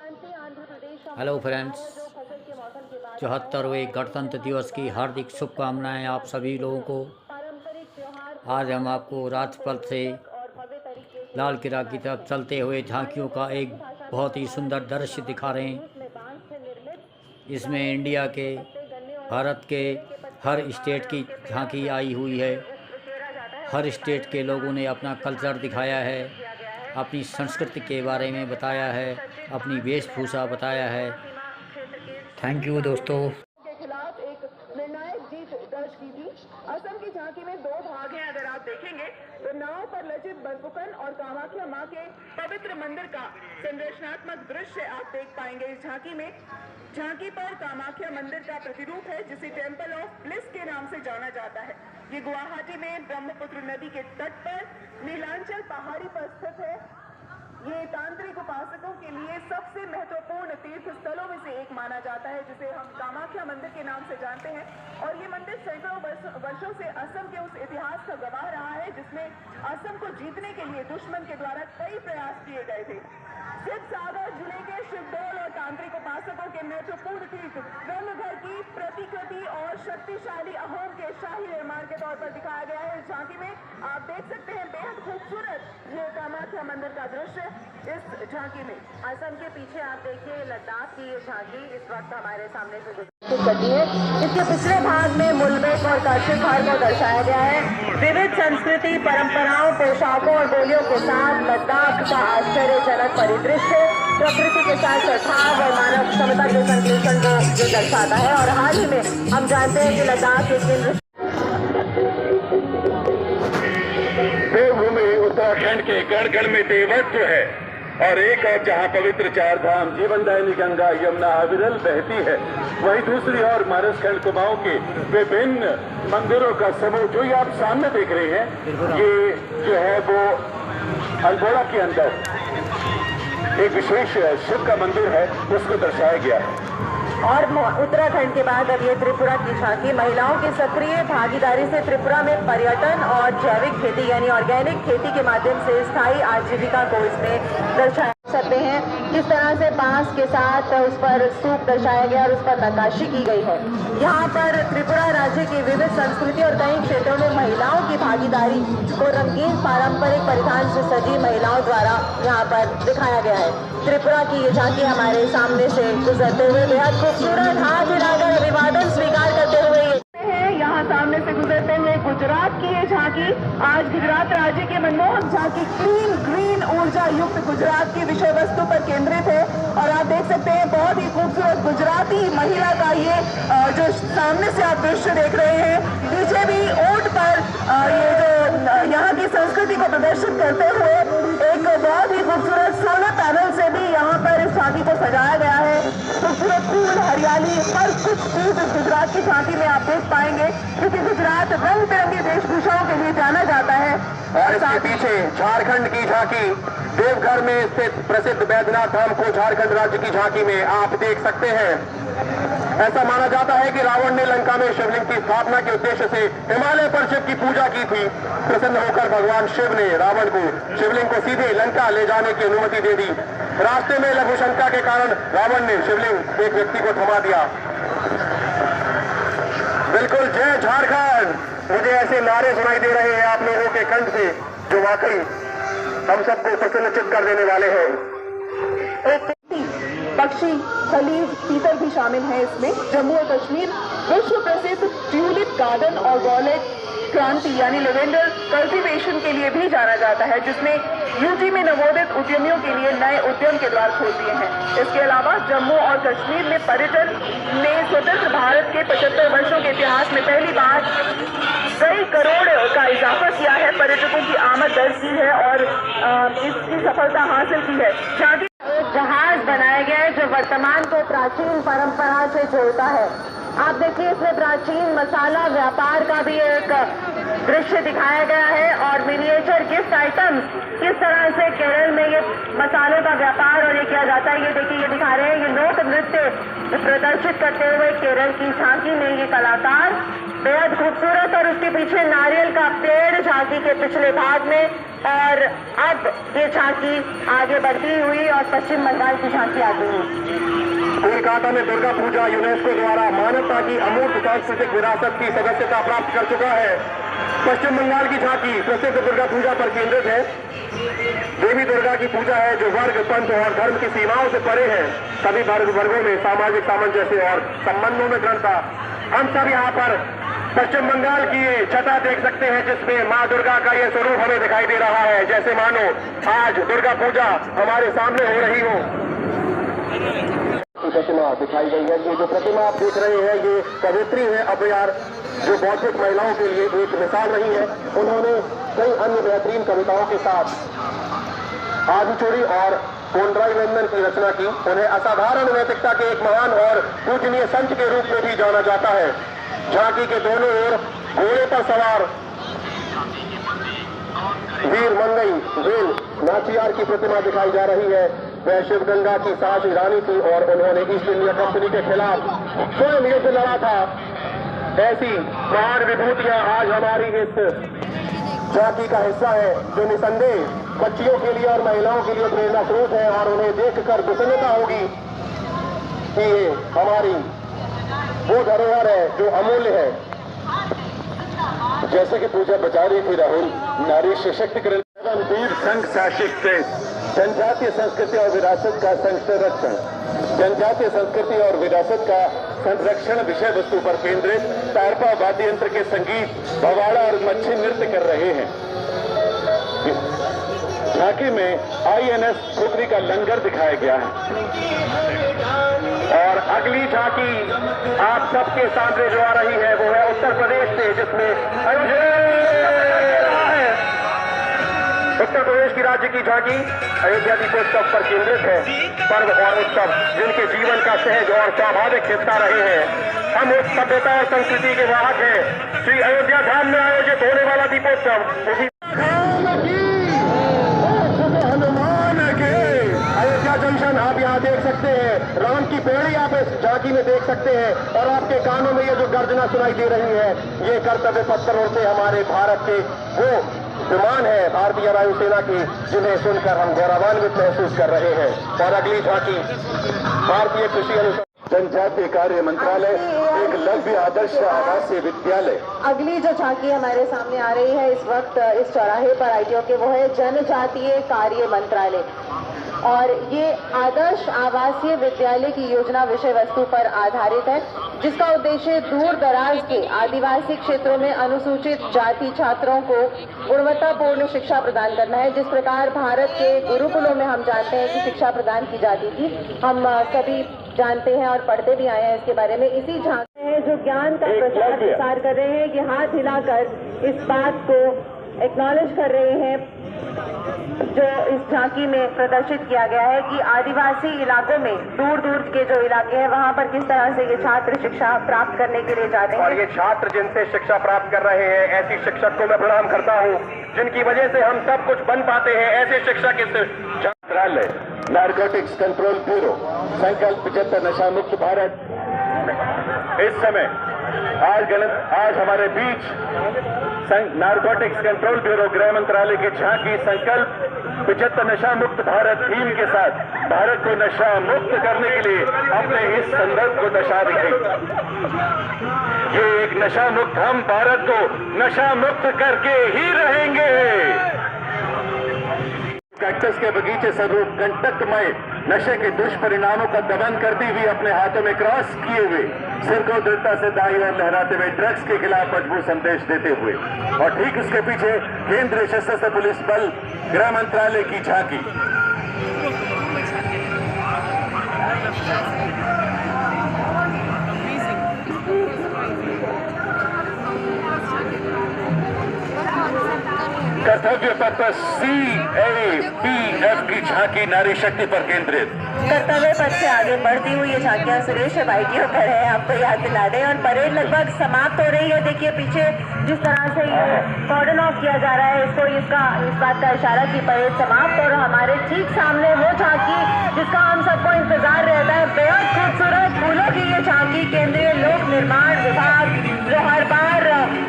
Hello friends, 74वें गणतंत्र दिवस की हार्दिक शुभकामनाएं आप सभी लोगों को। आज हम आपको राजपथ से लाल किला की तरफ चलते हुए झांकियों का एक बहुत ही सुंदर दृश्य दिखा रहे हैं। इसमें इंडिया के, भारत के हर स्टेट की झांकी आई हुई है। हर स्टेट के लोगों ने अपना कल्चर दिखाया है, अपनी संस्कृति के बारे में बताया है, अपनी वेशभूषा बताया है। थैंक यू दोस्तों। के खिलाफ एक निर्णायक जीत दर्ज की थी। असम की झांकी में दो भाग हैं। अगर आप देखेंगे तो नाव पर लचित बरफुकन और कामाख्या मां के पवित्र मंदिर का संरचनात्मक दृश्य आप देख पाएंगे इस झांकी में। झांकी पर कामाख्या मंदिर का प्रतिरूप है जिसे टेम्पल ऑफ ब्लिस के नाम से जाना जाता है। ये गुवाहाटी में ब्रह्मपुत्र नदी के तट पर नीलांचल पहाड़ी पर स्थित है। ये तांत्रिक उपासकों के लिए सबसे महत्वपूर्ण तीर्थ स्थलों में से एक माना जाता है, जिसे हम कामाख्या मंदिर के नाम से जानते हैं। और ये मंदिर सैकड़ों वर्षों से असम के उस इतिहास का गवाह रहा है जिसमें असम को जीतने के लिए दुश्मन के द्वारा कई प्रयास किए गए थे। शिवसागर जिले के शिवडोल और तांत्रिक उपासकों के महत्वपूर्ण तीर्थ ब्रह्मघर की प्रतिकृति और शक्तिशाली अहोम के शाही निर्माण के तौर पर दिखाया गया है। इस झांकी में आप देख सकते हैं बेहद खूबसूरत ये कामाख्या मंदिर का दृश्य इस झांकी में। असम के पीछे आप देखिए लद्दाख की ये झांकी इस वक्त हमारे सामने से गुजरती है। इसके पिछले भाग में मुल्बेक और काशिफ भार को दर्शाया गया है। विविध संस्कृति, परंपराओं, पोशाकों और बोलियों के साथ लद्दाख का आश्चर्यजनक परिदृश्य प्रकृति के साथ सद्भाव और मानव क्षमता के संश्लेषण को ये दर्शाता है। और हाल ही में हम जानते हैं कि लद्दाख के केंद्र देवभूमि उत्तराखंड के गढ़ गढ़ में देवत्व है और एक और जहां पवित्र चार धाम जीवनदायिनी गंगा यमुना अविरल बहती है, वहीं दूसरी ओर मानसखंड कुमाऊं के विभिन्न मंदिरों का समूह जो ये आप सामने देख रहे हैं, ये जो है वो अल्मोड़ा के अंदर एक विशेष शिव का मंदिर है, उसको दर्शाया गया है। और उत्तराखंड के बाद अब ये त्रिपुरा की झांकी महिलाओं की सक्रिय भागीदारी से त्रिपुरा में पर्यटन और जैविक खेती यानी ऑर्गेनिक खेती के माध्यम से स्थायी आजीविका को इसमें दर्शाया सकते हैं। किस तरह से बांस के साथ उस पर स्तूप दर्शाया गया और उस पर नक्काशी की गई है। यहाँ पर त्रिपुरा राज्य की विविध संस्कृति और कई क्षेत्रों में महिलाओं की भागीदारी को रंगीन पारंपरिक परिधान से सजी महिलाओं द्वारा यहाँ पर दिखाया गया है। त्रिपुरा की ये झांकी हमारे सामने से गुजरते हुए बेहद खूबसूरत हाथ हिलाकर अभिवादन स्वीकार करते हुए यहाँ सामने से गुजरते हुए गुजरात की ये झांकी आज गुजरात राज्य के मनमोहक झांकी क्लीन ग्रीन ऊर्जा युक्त गुजरात की विषय वस्तु पर केंद्रित है। और आप देख सकते हैं बहुत ही खूबसूरत गुजराती महिला का ये जो सामने से आप दृश्य देख रहे हैं। पीछे भी ऊंट पर ये जो यहाँ की संस्कृति को प्रदर्शित करते हुए एक बहुत ही खूबसूरत सोलर पैनल से भी यहाँ पर इस झांकी को सजाया गया है। खूबसूरत फूल, हरियाली, हर कुछ चीज इस गुजरात की झांकी में आप देख पाएंगे, क्योंकि गुजरात रंग बिरंगी वेशभूषाओं के लिए जाना जाता है। और इसके पीछे झारखंड की झांकी, देवघर में स्थित प्रसिद्ध बैद्यनाथ धाम को झारखंड राज्य की झांकी में आप देख सकते हैं। ऐसा माना जाता है कि रावण ने लंका में शिवलिंग की स्थापना के उद्देश्य से हिमालय पर शिव की पूजा की थी। प्रसन्न होकर भगवान शिव ने रावण को शिवलिंग को सीधे लंका ले जाने की अनुमति दे दी। रास्ते में लघु शंका के कारण रावण ने शिवलिंग एक व्यक्ति को थमा दिया। बिल्कुल जय झारखंड, मुझे ऐसे नारे सुनाई दे रहे हैं आप लोगों के कंठ से जो वाकई हम सबको प्रसन्नचित्त कर देने वाले हैं। एक पक्षी खलीज तीतर भी शामिल है इसमें। जम्मू और कश्मीर विश्व प्रसिद्ध ट्यूलिप गार्डन और वॉलेट क्रांति यानी लेवेंडर कल्टीवेशन के लिए भी जाना जाता है, जिसने यूटी में नवोदित उद्यमियों के लिए नए उद्यम के द्वार खोल दिए हैं। इसके अलावा जम्मू और कश्मीर में पर्यटन ने स्वतंत्र भारत के 75 वर्षों के इतिहास में पहली बार कई करोड़ का इजाफा किया है। पर्यटकों की आमद दर्ज की है और इसकी सफलता हासिल की है। एक जहाज बनाया गया है जो वर्तमान को प्राचीन परंपरा से जोड़ता है। आप देखिए इसमें प्राचीन मसाला व्यापार का भी एक दृश्य दिखाया गया है और मिनिएचर गिफ्ट आइटम्स किस तरह से केरल में ये मसालों का व्यापार और ये किया जाता है, ये देखिए ये दिखा रहे हैं। ये लोक नृत्य प्रदर्शित करते हुए केरल की झांकी में ये कलाकार बेहद खूबसूरत और उसके पीछे नारियल का पेड़ झांकी के पिछले भाग में और अब ये झांकी आगे बढ़ती हुई और पश्चिम बंगाल की झांकी आती हुई कोलकाता में दुर्गा पूजा यूनेस्को द्वारा मानवता की अमूर्त सांस्कृतिक विरासत की सदस्यता प्राप्त कर चुका है। पश्चिम बंगाल की झांकी प्रसिद्ध दुर्गा पूजा पर केंद्रित है। देवी दुर्गा की पूजा है जो वर्ग, पंथ और धर्म की सीमाओं से परे है। सभी वर्गों में सामाजिक सामंजस्य और संबंधों में दृढ़ता। हम सब यहाँ पर पश्चिम बंगाल की ये छटा देख सकते हैं जिसमें माँ दुर्गा का ये स्वरूप हमें दिखाई दे रहा है, जैसे मानो आज दुर्गा पूजा हमारे सामने हो रही हो। प्रतिमा दिखाई गई है। ये जो प्रतिमा आप देख रहे हैं ये कवित्री है अभयार, जो बौद्धिक महिलाओं के लिए एक मिसाल रही है। उन्होंने कई अन्य बेहतरीन कविताओं के साथ आदिचूड़ी और कोंड्राई वंदन की रचना की। उन्हें असाधारण नैतिकता के एक महान और पूजनीय संत के रूप में भी जाना जाता है। झांकी के दोनों ओर घोड़े पर सवार वीर मंगई जेल नाचियार की प्रतिमा दिखाई जा रही है। वह शिवगंगा की सास रानी थी और उन्होंने ईस्ट इंडिया कंपनी के खिलाफ स्वयं युद्ध लड़ा था। ऐसी महान विभूतियां आज हमारी इस झांकी का हिस्सा है, जो निसंदेह बच्चियों के लिए और महिलाओं के लिए प्रेरणा स्रोत है और उन्हें देखकर प्रसन्नता होगी कि ये हमारी वो धरोहर है जो अमूल्य है। जैसे कि पूजा बता रही थी राहुल, नारी सशक्तिकरण वीर संघ शासित से जनजातीय संस्कृति और विरासत का संरक्षण, जनजातीय संस्कृति और विरासत का संरक्षण विषय वस्तु पर केंद्रित तारपा वाद्य यंत्र के संगीत, भवाड़ा और मच्छी नृत्य कर रहे हैं। झांकी में INS खुखरी का लंगर दिखाया गया है और अगली झांकी आप सबके सामने जो आ रही है वो है उत्तर प्रदेश से, जिसमें उत्तर प्रदेश की राज्य की झांकी अयोध्या दीपोत्सव पर केंद्रित है। पर्व और उत्सव जिनके जीवन का सहज और स्वाभाविक हिस्सा रहे हैं। हम उस सभ्यता और संस्कृति के वाहक हैं। श्री अयोध्या धाम में आयोजित होने वाला दीपोत्सव उसी हनुमान के अयोध्या जंक्शन आप यहाँ देख सकते हैं। राम की पेड़ी आप इस झांकी में देख सकते हैं और आपके कानों में ये जो गर्जना सुनाई दे रही है ये कर्तव्य पत्थरों से हमारे भारत के वो विमान है भारतीय वायुसेना की, जिन्हें सुनकर हम गौरवान्वित महसूस कर रहे हैं। और अगली झांकी भारतीय कृषि अनुसंधान जनजातीय कार्य मंत्रालय एकलव्य आदर्श आवासीय विद्यालय। अगली जो झांकी हमारे सामने आ रही है इस वक्त इस चौराहे पर ITO के, वो है जनजातीय कार्य मंत्रालय और ये आदर्श आवासीय विद्यालय की योजना विषय वस्तु पर आधारित है, जिसका उद्देश्य दूर दराज के आदिवासी क्षेत्रों में अनुसूचित जाति छात्रों को गुणवत्तापूर्ण शिक्षा प्रदान करना है। जिस प्रकार भारत के गुरुकुलों में हम जानते हैं कि शिक्षा प्रदान की जाती थी, हम सभी जानते हैं और पढ़ते भी आए हैं इसके बारे में। इसी झांकी है जो ज्ञान का प्रसार कर रहे हैं कि हाथ हिलाकर इस बात को एक्नॉलेज कर रहे हैं जो इस झांकी में प्रदर्शित किया गया है कि आदिवासी इलाकों में दूर दूर के जो इलाके हैं वहां पर किस तरह से ये छात्र शिक्षा प्राप्त करने के लिए जाते हैं। और ये छात्र जिनसे शिक्षा प्राप्त कर रहे हैं, ऐसी शिक्षक को मैं प्रणाम करता हूँ जिनकी वजह से हम सब कुछ बन पाते हैं। ऐसे शिक्षक इस मंत्रालय नारकोटिक्स कंट्रोल ब्यूरो संकल्प 75 नशा मुक्त भारत इस समय आज हमारे बीच नारकोटिक्स कंट्रोल ब्यूरो गृह मंत्रालय की झांकी संकल्प 75 नशा मुक्त भारत थीम के साथ भारत को नशा मुक्त करने के लिए अपने इस संदर्भ को दर्शा रही है। ये एक नशा मुक्त, हम भारत को नशा मुक्त करके ही रहेंगे। कैक्टस के बगीचे स्वरूप कंटकमय नशे के दुष्परिणामों का दमन करती हुई अपने हाथों में क्रॉस किए हुए सिर को दृढ़ता से दाईं ओर लहराते हुए ड्रग्स के खिलाफ मजबूत संदेश देते हुए और ठीक उसके पीछे केंद्रीय सशस्त्र पुलिस बल गृह मंत्रालय की झांकी। कर्तव्य पथ CAPF की झांकी नारी शक्ति पर केंद्रित। कर्तव्य पथ से आगे बढ़ती हुई ये झांकियां सुरेश ITO पर है, आपको याद दिला दें। और परेड लगभग समाप्त हो रही है। देखिए पीछे जिस तरह से ये कॉर्डन ऑफ किया जा रहा है, इसको इस बात का इशारा की परेड समाप्त। और हमारे ठीक सामने वो झांकी जिसका हम सबको इंतजार रहता है, बेहद खूबसूरत फूलों की ये झांकी केंद्रीय लोक निर्माण विभाग जो हर बार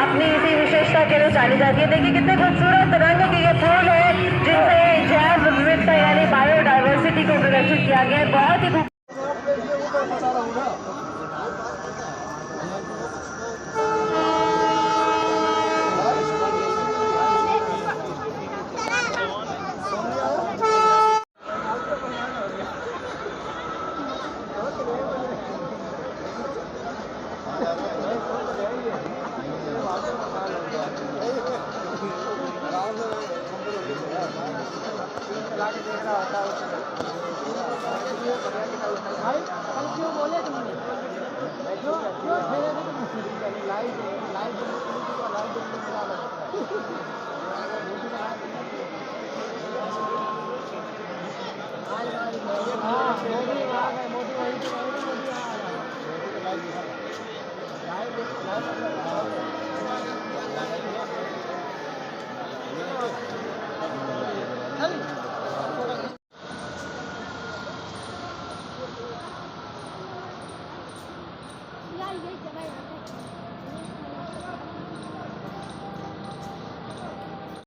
अपनी इसी विशेषता के लिए डाली जाती है। देखिए कितने खूबसूरत रंग के ये फूल है जिनसे जैव विविधता यानी बायोडाइवर्सिटी को प्रदर्शित किया गया है। बहुत ही मोदी